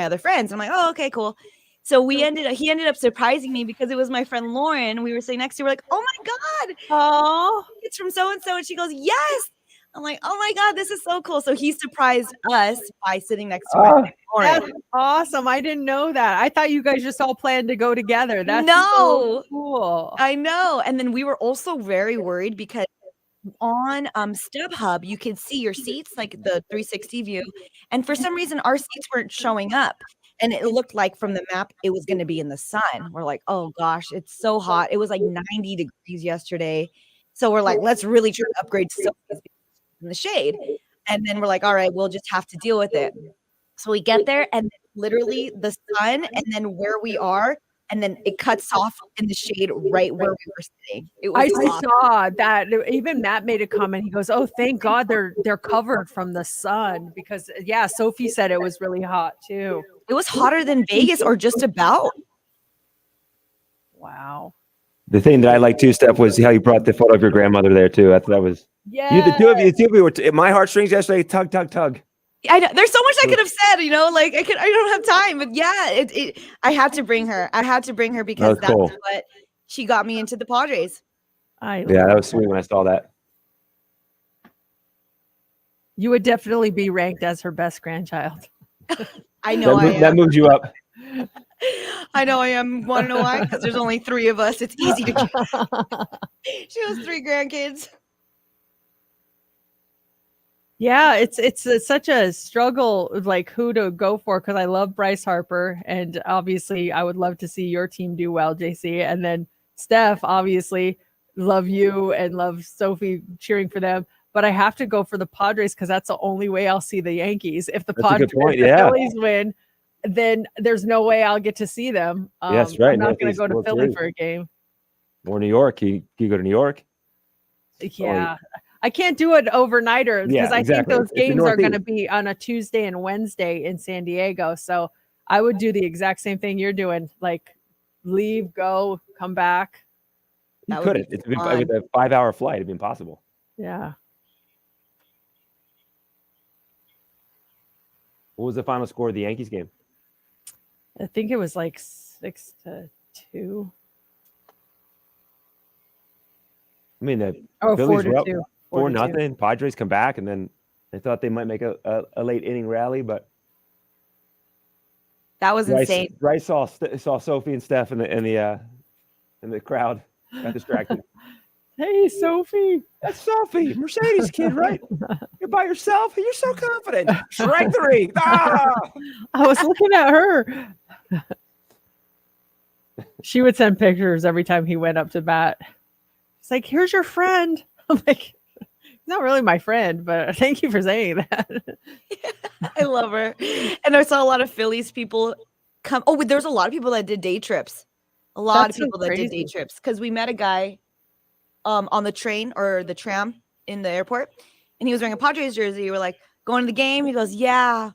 S1: other friends. I'm like, oh, okay, cool. So he ended up surprising me because it was my friend Lauren. We were sitting next to her, like, oh my God,
S3: Oh,
S1: it's from so and so. And she goes, yes. I'm like, oh my God, this is so cool. So he surprised us by sitting next to my
S5: Ah.
S1: friend Lauren.
S3: that's awesome. I didn't know that. I thought you guys just all planned to go together. That's
S1: No.
S3: so cool.
S1: I know. And then we were also very worried because on StubHub, you could see your seats, like the 360 view. And for some reason, our seats weren't showing up. And it looked like from the map, it was going to be in the sun. We're like, oh gosh, it's so hot. It was like 90 degrees yesterday. So we're like, let's really try to upgrade to Sophie's in the shade. And then we're like, all right, we'll just have to deal with it. So we get there, and literally the sun, and then where we are, and then it cuts off in the shade right where we were sitting. It was
S3: I
S1: awesome.
S3: saw that. Even Matt made a comment. He goes, "Oh, thank God they're covered from the sun," because yeah, Sophie said it was really hot too.
S1: It was hotter than Vegas, or just about.
S3: Wow.
S2: The thing that I like too, Steph, was how you brought the photo of your grandmother there too. I thought that was
S3: Yeah.
S2: you. The two of you were my heartstrings yesterday. Tug, tug, tug.
S1: I know there's so much I could have said, like I don't have time, but yeah, I had to bring her. I had to bring her because that's
S2: cool.
S1: what she got me into the Padres.
S3: I
S2: Yeah, that
S3: love
S2: was sweet when I saw that.
S3: You would definitely be ranked as her best grandchild.
S1: I know I
S2: That
S1: am.
S2: moved you up.
S1: I know I am. Want to know why? Because there's only 3 of us. It's easy to. She has 3 grandkids.
S3: Yeah, it's such a struggle, like who to go for, because I love Bryce Harper, and obviously I would love to see your team do well, JC, and then Steph, obviously love you and love Sophie cheering for them, but I have to go for the Padres because that's the only way I'll see the Yankees. If the
S2: That's a good point,
S3: the
S2: yeah.
S3: Phillies win, then there's no way I'll get to see them.
S2: Yes, right,
S3: I'm not going to
S2: Northeast
S3: go to
S2: World
S3: Philly
S2: Series.
S3: for a game.
S2: Or New York. You go to New York.
S3: Yeah. I can't do it overnighter because
S2: Yeah,
S3: I
S2: exactly.
S3: think those
S2: It's the
S3: games are going to
S2: Northeast.
S3: be on a Tuesday and Wednesday in San Diego. So I would do the exact same thing you're doing, like leave, go, come back.
S2: You
S1: That would
S2: couldn't.
S1: be
S2: It's been
S1: fun.
S2: with a 5-hour flight. It'd be impossible.
S3: Yeah.
S2: What was the final score of the Yankees game?
S3: I think it was like 6-2.
S2: I mean, the
S3: Oh,
S2: Phillies were up
S3: 4-2.
S2: 4-0. Padres come back, and then they thought they might make a late inning rally, but
S1: That was insane.
S2: Bryce saw Sophie and Steph in the crowd. Got distracted.
S3: Hey, Sophie.
S2: That's Sophie, Mercedes kid, right? You're by yourself. You're so confident. Strike 3. Ah!
S3: I was looking at her. She would send pictures every time he went up to bat. It's like, here's your friend. I'm like, he's not really my friend, but thank you for saying that.
S1: I love her. And I saw a lot of Phillies people come. Oh, there's a lot of people that did day trips. A lot
S3: That's
S1: of
S3: so
S1: people that did day
S3: crazy.
S1: trips because we met a guy on the train or the tram in the airport, and he was wearing a Padres jersey. We're like, going to the game? He goes, yeah.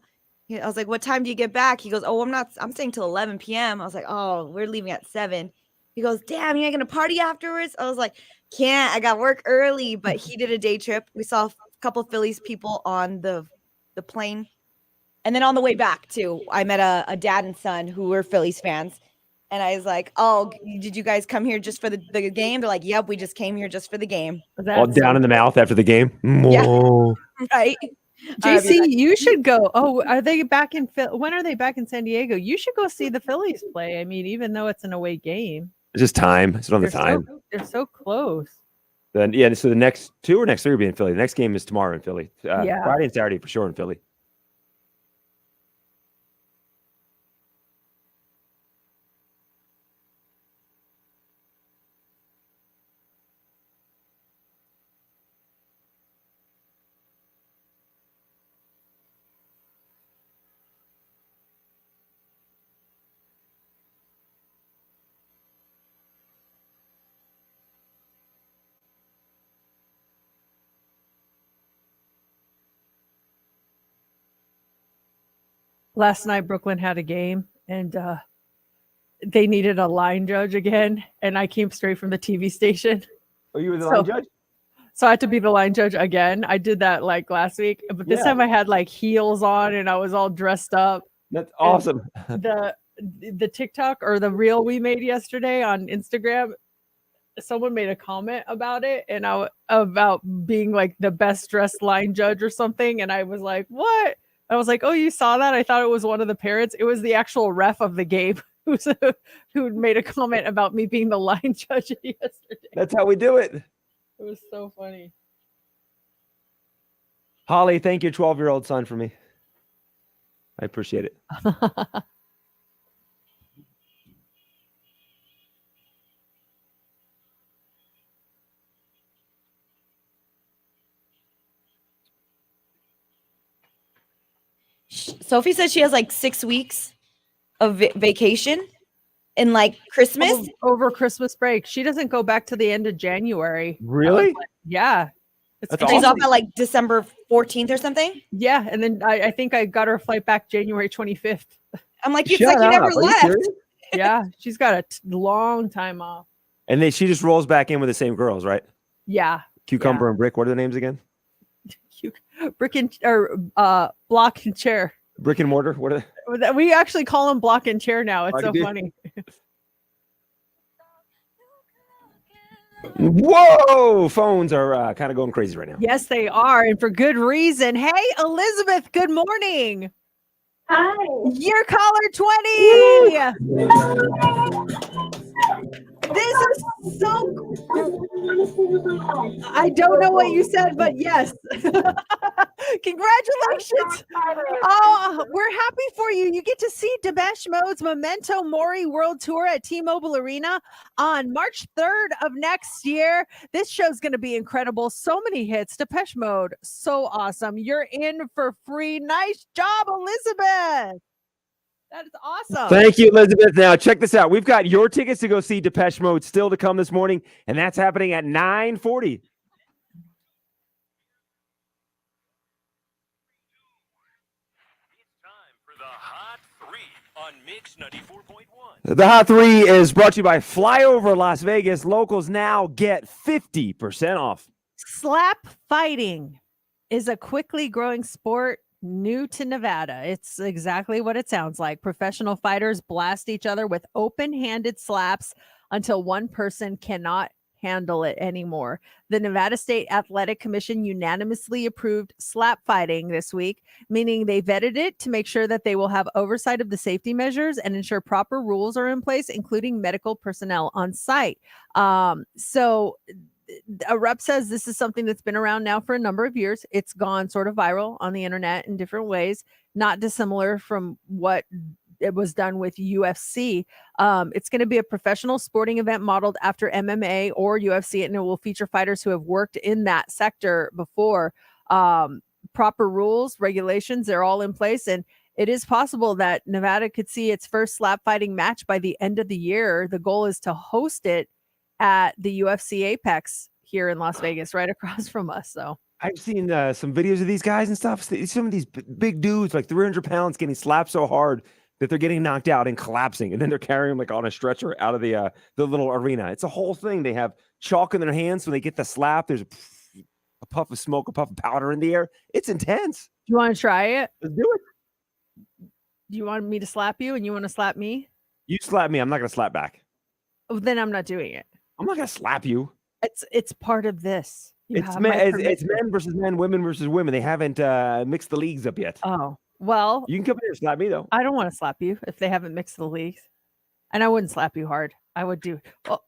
S1: I was like, what time do you get back? He goes, oh, I'm staying till 11 p.m. I was like, oh, we're leaving at 7. He goes, damn, you ain't gonna party afterwards? I was like, can't, I got work early. But he did a day trip. We saw a couple Phillies people on the plane. And then on the way back too, I met a dad and son who were Phillies fans. And I was like, oh, did you guys come here just for the game? They're like, yep, we just came here just for the game.
S2: All
S3: That's
S2: down in the mouth after the game.
S1: Yeah.
S2: Whoa.
S1: Right?
S3: JC, you should go. Oh, are they back in when are they back in San Diego? You should go see the Phillies play. I mean, even though it's an away game,
S2: It's just time. It's not the
S3: they're
S2: time.
S3: they're so close.
S2: Then yeah, so the next 2 or next 3 will be in Philly. The next game is tomorrow in Philly.
S3: Yeah.
S2: Friday and Saturday for sure in Philly.
S3: Last night, Brooklyn had a game, and they needed a line judge again, and I came straight from the TV station.
S2: Are you the
S3: So-
S2: line judge?
S3: So I had to be the line judge again. I did that like last week, but this
S2: Yeah.
S3: time I had like heels on and I was all dressed up.
S2: That's awesome.
S3: The TikTok or the reel we made yesterday on Instagram, someone made a comment about it and about being like the best dressed line judge or something, and I was like, "What?" I was like, "Oh, you saw that?" I thought it was one of the parents. It was the actual ref of the game who made a comment about me being the line judge yesterday.
S2: That's how we do it.
S3: It was so funny.
S2: Holly, thank your 12-year-old son for me. I appreciate it.
S1: Sophie said she has like 6 weeks of vacation in like Christmas.
S3: Over Christmas break. She doesn't go back to the end of January.
S2: Really?
S3: Yeah. It's
S2: That's
S1: And she's
S2: awesome.
S1: off at like December 14th or something.
S3: Yeah. And then I think I got her flight back January 25th.
S1: I'm like, it's
S2: Shut
S1: like you never
S2: up. Are you
S1: left.
S2: serious?
S3: Yeah. She's got a long time off.
S2: And then she just rolls back in with the same girls, right?
S3: Yeah.
S2: Cucumber and Brick. What are their names again?
S3: Brick and or block and chair.
S2: Brick and Mortar. What are they?
S3: We actually call them block and chair now. It's
S2: Oh,
S3: so
S2: you do?
S3: funny.
S2: Whoa! Phones are kind of going crazy right now.
S3: Yes, they are. And for good reason. Hey, Elizabeth, good morning.
S7: Hi.
S3: You're caller 20. This is so I don't know what you said, but yes. Congratulations. Oh, we're happy for you. You get to see Depeche Mode's Memento Mori World Tour at T-Mobile Arena on March 3rd of next year. This show's going to be incredible. So many hits. Depeche Mode, so awesome. You're in for free. Nice job, Elizabeth. That is awesome.
S2: Thank you, Elizabeth. Now, check this out. We've got your tickets to go see Depeche Mode still to come this morning, and that's happening at 9:40.
S4: It's time for the Hot 3 on Mix 94.1.
S2: The Hot 3 is brought to you by Flyover Las Vegas. Locals now get 50% off.
S3: Slap fighting is a quickly growing sport new to Nevada. It's exactly what it sounds like. Professional fighters blast each other with open-handed slaps until one person cannot handle it anymore. The Nevada State Athletic Commission unanimously approved slap fighting this week, meaning they vetted it to make sure that they will have oversight of the safety measures and ensure proper rules are in place, including medical personnel on site. So a rep says this is something that's been around now for a number of years. It's gone sort of viral on the internet in different ways, not dissimilar from what it was done with UFC. It's going to be a professional sporting event modeled after MMA or UFC, and it will feature fighters who have worked in that sector before. Proper rules, regulations, they're all in place. And it is possible that Nevada could see its first slap fighting match by the end of the year. The goal is to host it at the UFC Apex here in Las Vegas, right across from us. So
S2: I've seen some videos of these guys and stuff. Some of these big dudes, like 300 pounds, getting slapped so hard that they're getting knocked out and collapsing, and then they're carrying them like on a stretcher out of the little arena. It's a whole thing. They have chalk in their hands when they get the slap. There's a puff of smoke, a puff of powder in the air. It's intense.
S3: do you want to try it?
S2: Let's do it.
S3: Do you want me to slap you and you want to slap me?
S2: You slap me, I'm not gonna slap back.
S3: Oh, then I'm not doing it.
S2: I'm not gonna slap you.
S3: It's part of this. You
S2: It's
S3: have my
S2: it's
S3: permission.
S2: men versus men, women versus women. They haven't mixed the leagues up yet.
S3: Oh, well,
S2: You can come here and slap me though.
S3: I don't want to slap you if they haven't mixed the leagues. And I wouldn't slap you hard. I would do.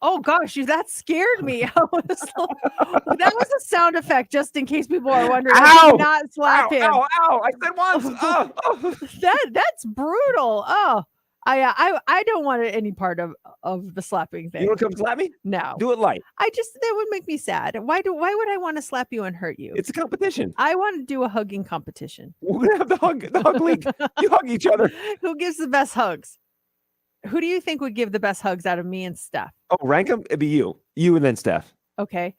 S3: Oh gosh, that scared me. That was a sound effect, just in case people are wondering. I
S2: Ow!
S3: did not slap him.
S2: Ow! I said once. Oh.
S3: That's brutal. Oh, I don't want any part of the slapping
S2: You
S3: thing.
S2: want to come slap me?
S3: No,
S2: Do it light.
S3: that would make me sad. Why would I want to slap you and hurt you?
S2: It's a competition.
S3: I want to do a hugging competition.
S2: We're gonna have the hug league. You hug each other.
S3: Who gives the best hugs? Who do you think would give the best hugs out of me and Steph?
S2: Oh, rank them. It'd be you and then Steph.
S3: Okay.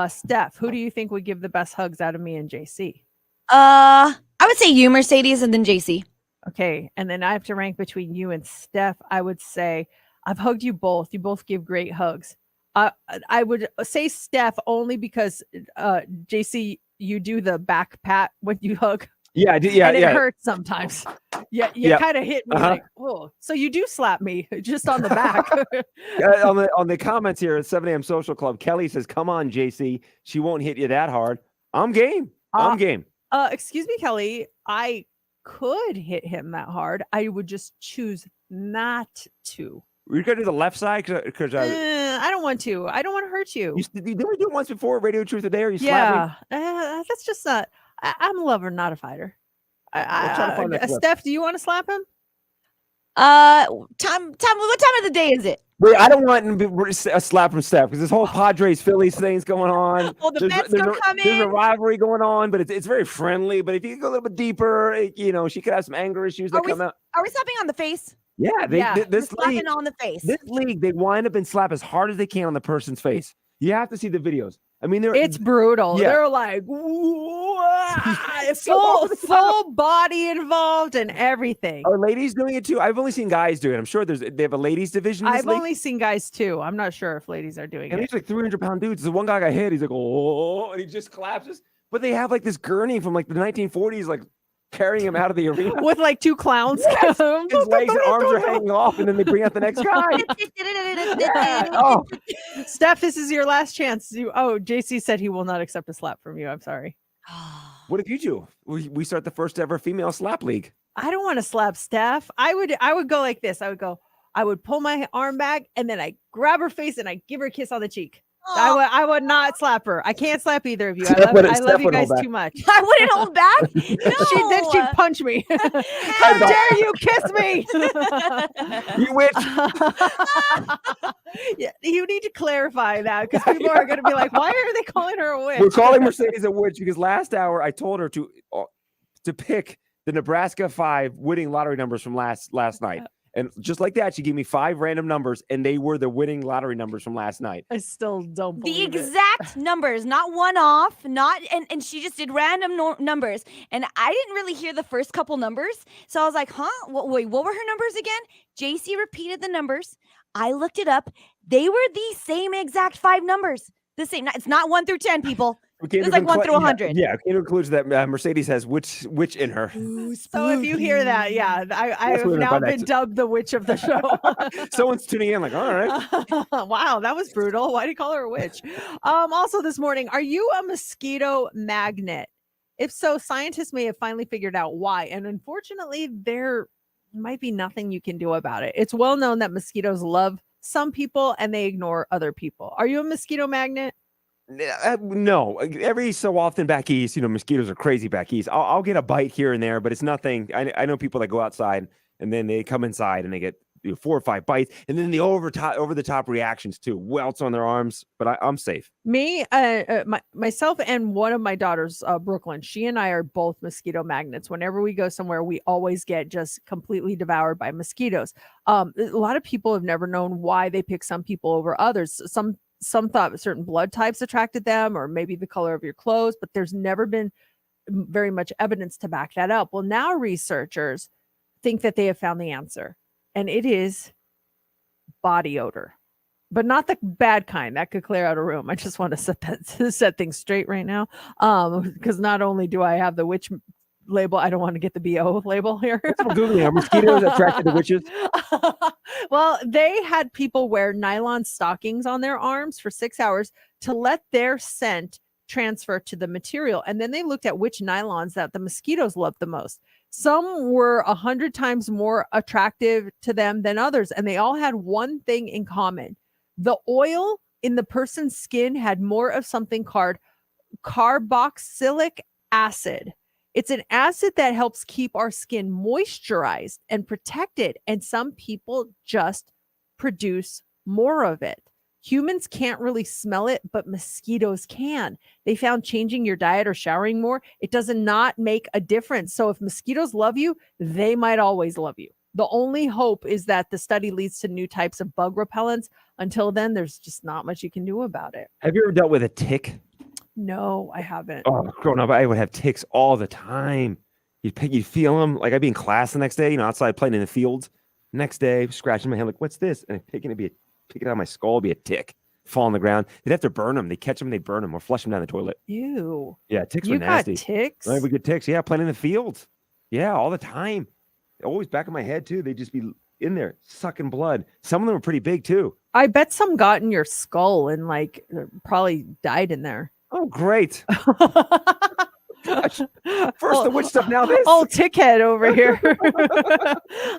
S3: Steph, who do you think would give the best hugs out of me and JC?
S1: I would say you, Mercedes, and then JC.
S3: Okay, and then I have to rank between you and Steph. I would say I've hugged you both. You both give great hugs. I would say Steph only because JC, you do the back pat when you hug.
S2: Yeah, I did. Yeah,
S3: and it
S2: yeah.
S3: hurts sometimes. Yeah, you
S2: Yep.
S3: kind of hit me like, oh, so you do slap me just on the back.
S2: On the comments here at 7 a.m. Social Club, Kelly says, "Come on, JC, she won't hit you that hard." I'm game. I'm game.
S3: Excuse me, Kelly. I could hit him that hard. I would just choose not to.
S2: We're gonna do the left side because
S3: I don't want to. I don't want to hurt you.
S2: did we do it once before Radio Truth or Dare? You slapped me.
S3: That's just not. I'm a lover, not a fighter.
S2: We'll try to find that clip.
S3: Steph, do you want to slap him?
S1: What time of the day is it?
S2: Wait, I don't want a slap from Steph because this whole Padres Phillies thing's going on.
S1: Well, the Mets are
S2: There's a
S1: coming.
S2: rivalry going on, but it's very friendly. But if you go a little bit deeper, she could have some anger issues that come out.
S1: Are we slapping on the face?
S2: Yeah, this
S1: We're slapping
S2: league,
S1: on the face.
S2: this league, they wind up and slap as hard as they can on the person's face. You have to see the videos. I mean,
S3: It's brutal.
S2: Yeah.
S3: They're like full body involved and everything.
S2: Are ladies doing it too? I've only seen guys do it. I'm sure they have a ladies division. In this
S3: I've
S2: league.
S3: only seen guys too. I'm not sure if ladies are doing
S2: And
S3: it.
S2: he's like 300-pound dudes. The one guy got hit. He's like, oh, and he just collapses. But they have like this gurney from like the 1940s, like carrying him out of the arena.
S3: With like two clowns.
S2: Yes. His legs and arms are hanging off, and then they bring out the next guy. Oh,
S3: Steph, this is your last chance. JC said he will not accept a slap from you. I'm sorry.
S2: what if you do? We start the first ever female slap league.
S3: I don't want to slap Steph. I would go like this. I would pull my arm back and then I grab her face and I give her a kiss on the cheek. I would not slap her. I can't slap either of you. I love you guys too much.
S1: I wouldn't hold back. No.
S3: Then she'd punch me. How dare you kiss me?
S2: You witch.
S3: Yeah, you need to clarify that because people are going to be like, why are they calling her a witch?
S2: We're calling Mercedes a witch because last hour I told her to pick the Nebraska 5 winning lottery numbers from last night. And just like that, she gave me 5 random numbers, and they were the winning lottery numbers from last night.
S3: I still don't believe
S1: the exact numbers, not one off, and she just did random numbers. And I didn't really hear the first couple numbers. So I was like, huh? Wait, what were her numbers again? JC repeated the numbers. I looked it up. They were the same exact 5 numbers. The same. It's not 1 through 10, people. It's like 1 through 100.
S2: Yeah, it includes that Mercedes has witch in her.
S1: Ooh,
S3: So if you hear that, yeah, I have now been dubbed the witch of the show.
S2: Someone's tuning in like, all right.
S3: Wow, that was brutal. Why do you call her a witch? Also this morning, are you a mosquito magnet? If so, scientists may have finally figured out why. And unfortunately, there might be nothing you can do about it. It's well known that mosquitoes love some people and they ignore other people. Are you a mosquito magnet?
S2: No, every so often back east, mosquitoes are crazy back east. I'll get a bite here and there, but it's nothing. I know people that go outside and then they come inside and they get 4 or 5 bites, and then the over the top reactions too, welts on their arms. But I'm safe.
S3: Me, myself, and one of my daughters, Brooklyn. She and I are both mosquito magnets. Whenever we go somewhere, we always get just completely devoured by mosquitoes. A lot of people have never known why they pick some people over others. Some thought certain blood types attracted them, or maybe the color of your clothes, but there's never been very much evidence to back that up. Well, now researchers think that they have found the answer, and it is body odor, but not the bad kind that could clear out a room. I just want to set things straight right now, because not only do I have the witch label, I don't want to get the BO label here.
S2: Are mosquitoes attracted to witches?
S3: Well, they had people wear nylon stockings on their arms for 6 hours to let their scent transfer to the material. And then they looked at which nylons that the mosquitoes loved the most. Some were 100 times more attractive to them than others. And they all had one thing in common. The oil in the person's skin had more of something called carboxylic acid. It's an acid that helps keep our skin moisturized and protected. And some people just produce more of it. Humans can't really smell it, but mosquitoes can. They found changing your diet or showering more, it does not make a difference. So if mosquitoes love you, they might always love you. The only hope is that the study leads to new types of bug repellents. Until then, there's just not much you can do about it.
S2: Have you ever dealt with a tick?
S3: No, I haven't.
S2: Oh, growing up, I would have ticks all the time. You'd feel them. Like I'd be in class the next day, outside playing in the fields. Next day, scratching my head, like, what's this? And pick it out of my skull, be a tick, fall on the ground. They'd have to burn them. They catch them, they burn them, or flush them down the toilet.
S3: Ew.
S2: Yeah, ticks
S3: You
S2: were nasty.
S3: got ticks?
S2: Right, we get ticks. Yeah, playing in the fields. Yeah, all the time. Always back of my head too. They'd just be in there sucking blood. Some of them were pretty big too.
S3: I bet some got in your skull and like probably died in there.
S2: Oh, great. Gosh. First the witch stuff, now this.
S3: Oh, tickhead over here.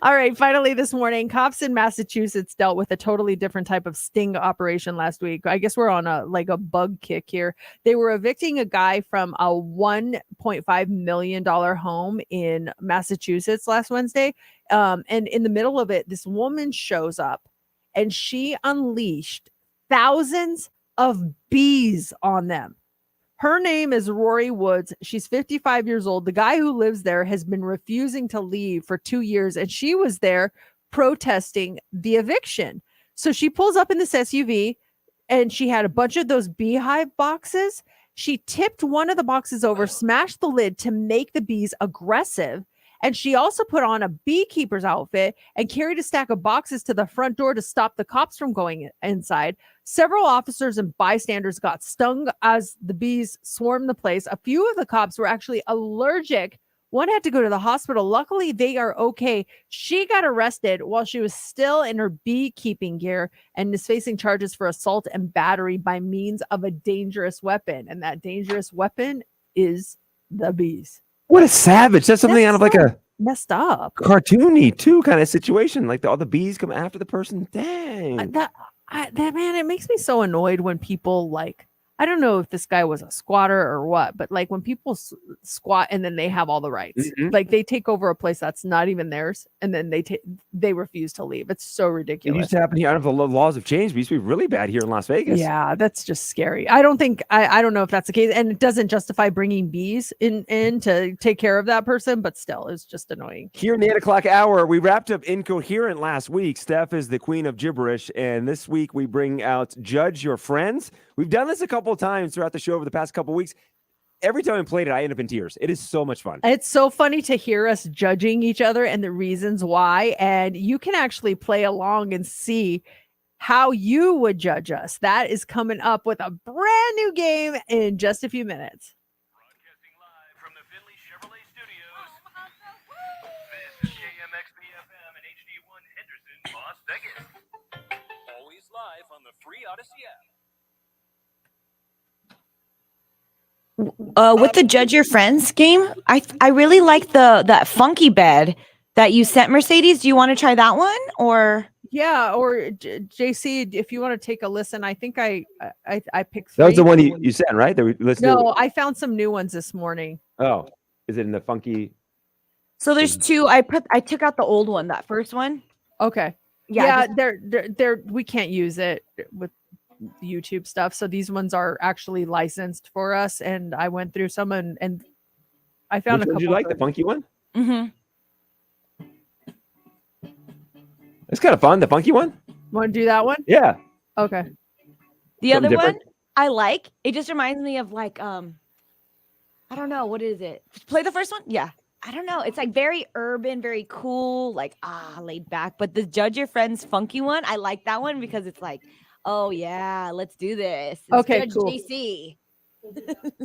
S3: All right. Finally, this morning, cops in Massachusetts dealt with a totally different type of sting operation last week. I guess we're on a bug kick here. They were evicting a guy from a $1.5 million home in Massachusetts last Wednesday. And in the middle of it, this woman shows up and she unleashed thousands of bees on them. Her name is Rory Woods. She's 55 years old. The guy who lives there has been refusing to leave for 2 years, and she was there protesting the eviction. So she pulls up in this SUV, and she had a bunch of those beehive boxes. She tipped one of the boxes over, smashed the lid to make the bees aggressive. And she also put on a beekeeper's outfit and carried a stack of boxes to the front door to stop the cops from going inside. Several officers and bystanders got stung as the bees swarmed the place. A few of the cops were actually allergic. One had to go to the hospital. Luckily, they are okay. She got arrested while she was still in her beekeeping gear and is facing charges for assault and battery by means of a dangerous weapon. And that dangerous weapon is the bees.
S2: What a savage. That's something out of like a
S3: messed up
S2: cartoony too kind of situation. Like all the bees come after the person. Dang.
S3: That man, it makes me so annoyed when people like, I don't know if this guy was a squatter or what, but like when people squat and then they have all the rights, like they take over a place that's not even theirs, and then they refuse to leave. It's so
S2: It
S3: ridiculous.
S2: used to happen here. I don't know if the laws have changed, but it used to be really bad here in Las Vegas.
S3: Yeah, that's just scary. I don't think I don't know if that's the case, and it doesn't justify bringing bees in to take care of that person, but still, it's just annoying.
S2: Here in the 8 o'clock hour, we wrapped up Incoherent last week. Steph is the queen of gibberish, and this week we bring out Judge Your Friends. We've done this a couple of times throughout the show over the past couple of weeks. Every time I played it, I end up in tears. It is so much fun.
S3: It's so funny to hear us judging each other and the reasons why, and you can actually play along and see how you would judge us. That is coming up with a brand new game in just a few minutes.
S4: Broadcasting live from the Finley Chevrolet Studios. This is KMXB FM and HD1 Henderson, Las Vegas. Always live on the free Odyssey app.
S1: With the Judge Your Friends game, I really like that funky bed that you sent, Mercedes. Do you want to try that one or?
S3: Yeah, or JC, if you want to take a listen, I think I picked.
S2: That was the
S3: three
S2: one
S3: new ones.
S2: you sent, right? That we listened to.
S3: No, I found some new ones this morning.
S2: Oh, is it in the funky?
S1: So there's two. I took out the old one, that first one.
S3: Okay.
S1: Yeah,
S3: Yeah, they're we can't use it with YouTube stuff. So these ones are actually licensed for us. And I went through some and I found
S2: Which
S3: a
S2: one
S3: couple.
S2: did you like? The funky one?
S1: Mm-hmm.
S2: It's kind of fun. The funky one?
S3: Want to do that one?
S2: Yeah.
S3: Okay.
S1: The
S2: Something
S1: other
S2: different?
S1: one I like. It just reminds me of like I don't know, what is it? Play the first one? Yeah. I don't know. It's like very urban, very cool, like laid back. But the Judge Your Friends funky one, I like that one because it's like, oh yeah, let's do this. It's
S3: Okay,
S1: Judge
S3: cool.
S1: JC.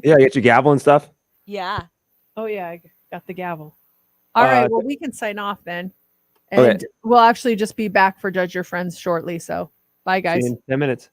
S2: Yeah, you get your gavel and stuff.
S1: Yeah.
S3: Oh yeah, I got the gavel. All right. Well, we can sign off then. And
S2: Okay.
S3: we'll actually just be back for Judge Your Friends shortly. So bye
S2: See
S3: guys.
S2: you in 10 minutes.